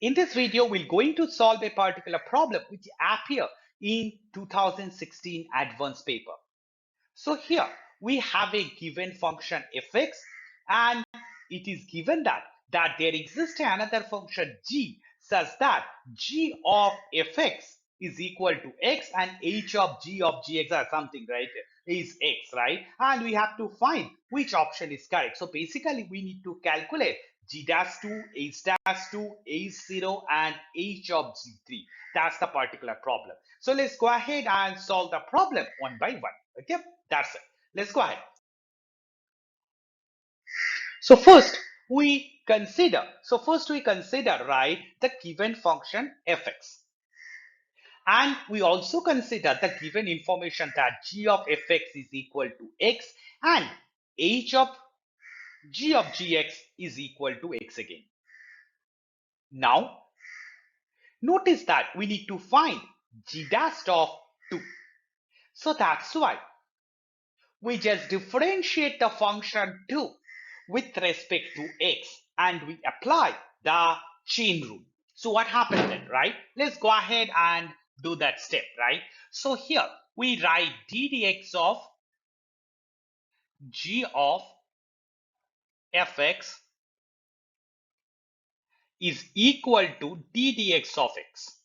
In this video, we're going to solve a particular problem which appeared in 2016 advanced paper. So here we have a given function fx, and it is given that there exists another function g such that g of fx is equal to x and h of gx or something, right, is x, right? And we have to find which option is correct. So basically we need to calculate g dash 2, h dash 2, h0 and h of g3. That's the particular problem. So let's go ahead and solve the problem one by one. Okay, that's it. Let's go ahead. So first we consider, right, the given function fx. And we also consider the given information that g of fx is equal to x and h of g of gx is equal to x again. Now, notice that we need to find g dash of 2. So that's why we just differentiate the function 2 with respect to x and we apply the chain rule. So what happened then, right? Let's go ahead and do that step, right? So here we write d dx of g of fx is equal to d dx of x.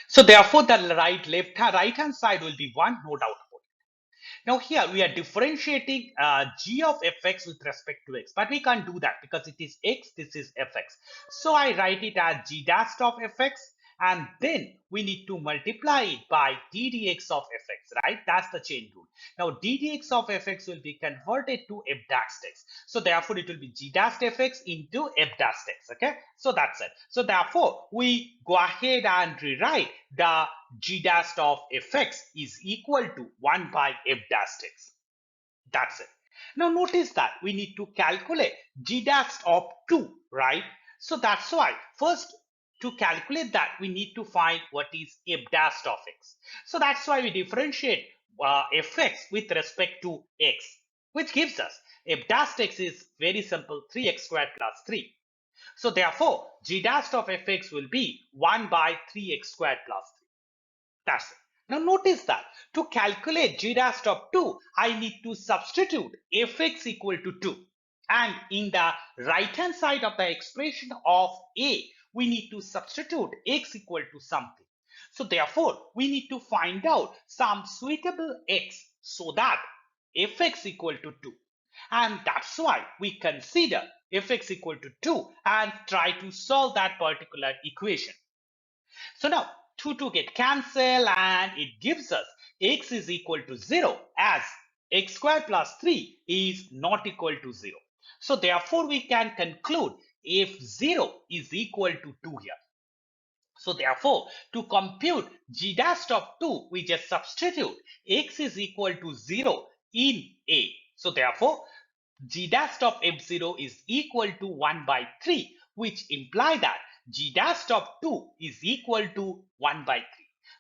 So therefore the right hand side will be 1, no doubt about it. Now here we are differentiating g of fx with respect to x, but we can't do that because it is x, this is fx. So I write it as g dash of fx, and then we need to multiply it by d dx of fx, right? That's the chain rule. Now d dx of fx will be converted to f dash x. So therefore it will be g dash fx into f dash x, okay? So that's it. So therefore we go ahead and rewrite the g dash of fx is equal to 1 by f dash x. That's it. Now notice that we need to calculate g dash of 2, right? So that's why first to calculate that we need to find what is f dash of x. So that's why we differentiate fx with respect to x, which gives us f dash x is very simple, 3x squared plus 3. So therefore g dash of fx will be 1 by 3x squared plus 3. That's it. Now notice that to calculate g dash of 2, I need to substitute fx equal to 2. And in the right hand side of the expression of a, we need to substitute x equal to something. So therefore, we need to find out some suitable x so that fx equal to 2. And that's why we consider fx equal to 2 and try to solve that particular equation. So now 2 get cancelled and it gives us x is equal to 0 as x squared plus 3 is not equal to 0. So therefore we can conclude if 0 is equal to 2 here. So therefore to compute g dash of 2 we just substitute x is equal to 0 in a. So therefore g dash of f0 is equal to 1 by 3, which imply that g dash of 2 is equal to 1 by 3.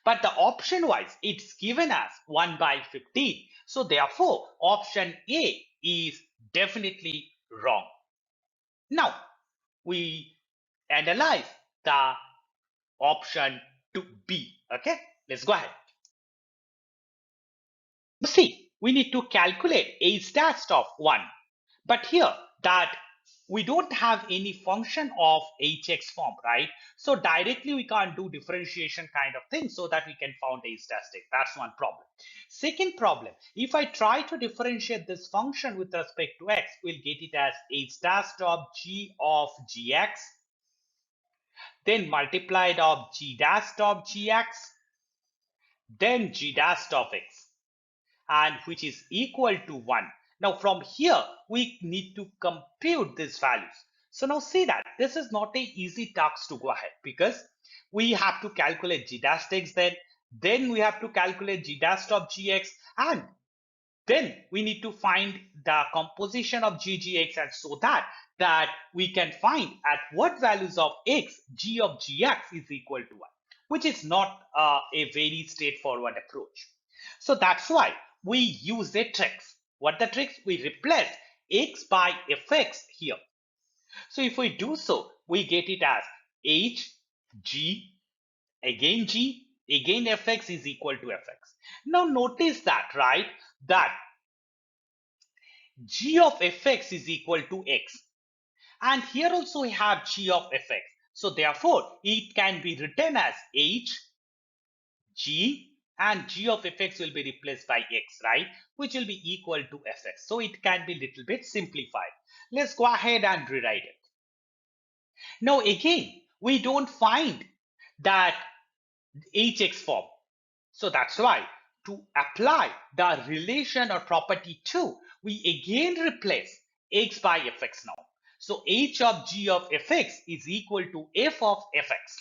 But the option wise, it's given as 1 by 15. So therefore, option A is definitely wrong. Now, we analyze the option to B. Okay, let's go ahead. See, we need to calculate h dash of 1. But here that we don't have any function of hx form, right? So directly we can't do differentiation kind of thing so that we can find h dash x. That's one problem. Second problem, if I try to differentiate this function with respect to x, we'll get it as h dash of g of gx, then multiplied of g dash of gx, then g dash of x, and which is equal to 1. Now from here, we need to compute these values. So now see that this is not an easy task to go ahead because we have to calculate g dash x, then we have to calculate g dash of gx, and then we need to find the composition of ggx, and so that we can find at what values of x g of gx is equal to 1, which is not a very straightforward approach. So that's why we use a tricks. What the tricks? We replace x by fx here. So if we do so, we get it as H, G, again G, again Fx is equal to Fx. Now notice that, right? That G of Fx is equal to X. And here also we have G of Fx. So therefore, it can be written as H, G, and G of Fx will be replaced by X, right? Which will be equal to Fx. So it can be a little bit simplified. Let's go ahead and rewrite it. Now again, we don't find that Hx form. So that's why to apply the relation or property 2, we again replace x by fx now. So h of g of fx is equal to f of fx.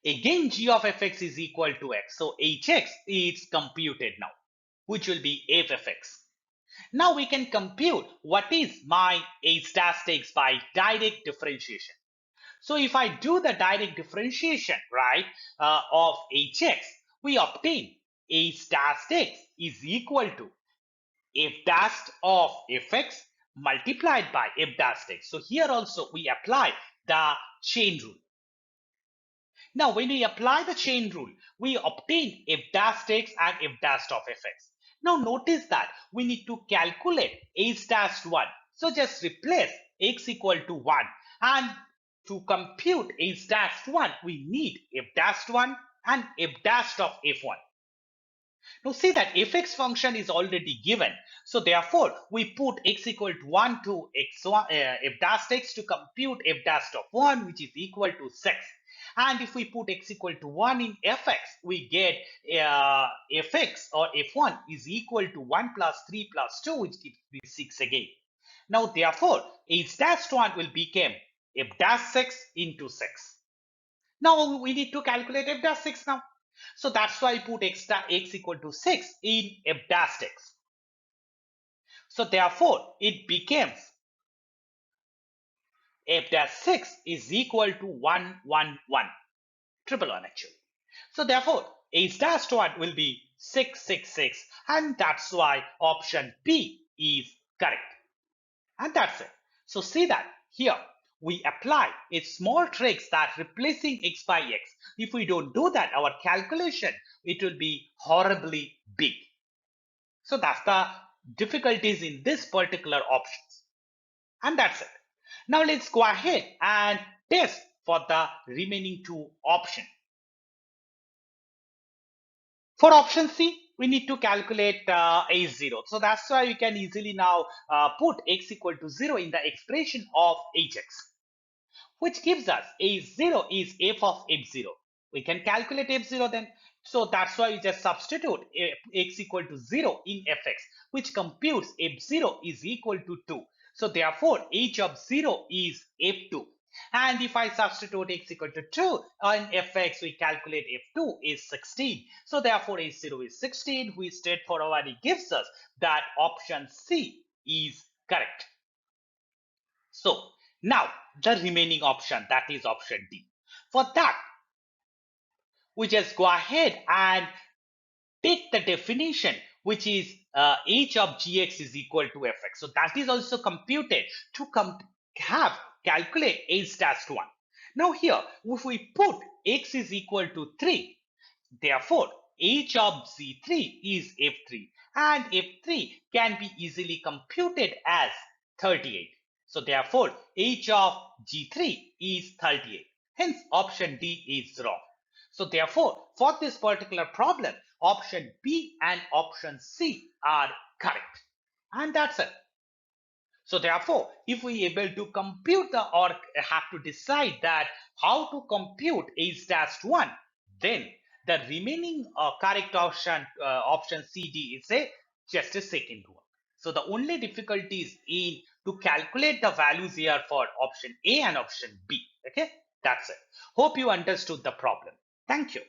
Again, g of fx is equal to x. So hx is computed now, which will be f of x. Now we can compute what is my h dash x by direct differentiation. So if I do the direct differentiation, right, of hx, we obtain h dash x is equal to f dash of fx multiplied by f dash x. So here also we apply the chain rule. Now when we apply the chain rule, we obtain f dash x and f dash of fx. Now notice that we need to calculate h dash 1. So just replace x equal to 1, and to compute h dash 1 we need f dash 1 and f dash of f1. Now see that fx function is already given. So therefore, we put x equal to 1 to x1, f dash x to compute f dash of 1, which is equal to 6. And if we put x equal to 1 in fx, we get fx or f1 is equal to 1 plus 3 plus 2, which gives me 6 again. Now therefore, h dash 1 will become f dash 6 into 6. Now we need to calculate f dash 6 now. So that's why I put x equal to 6 in f dash x. So therefore, it becomes f dash 6 is equal to 1, 1, 1. Triple 1 actually. So therefore, h dash 1 will be 6, 6, 6. And that's why option B is correct. And that's it. So see that here we apply a small tricks that replacing x by x. If we don't do that, our calculation, it will be horribly big. So that's the difficulties in this particular options. And that's it. Now let's go ahead and test for the remaining two options. For option C, we need to calculate h0. So that's why we can easily now put x equal to 0 in the expression of hx, which gives us h0 is f of f0. We can calculate f0 then. So that's why we just substitute x equal to 0 in fx, which computes f0 is equal to 2. So therefore, h of 0 is f2. And if I substitute x equal to 2 in fx, we calculate f2 is 16. So therefore, h0 is 16, which straightforwardly gives us that option C is correct. So now the remaining option, that is option D. For that, we just go ahead and take the definition, which is h of gx is equal to fx. So that is also computed to calculate h dash 1. Now here, if we put x is equal to 3, therefore h of z3 is f3, and f3 can be easily computed as 38. So therefore, h of g3 is 38. Hence, option D is wrong. So therefore, for this particular problem, option B and option C are correct. And that's it. So therefore, if we able to compute or have to decide that how to compute h dash 1, then the remaining correct option, option CD is just a second one. So the only difficulty is in to calculate the values here for option A and option B. Okay, that's it. Hope you understood the problem. Thank you.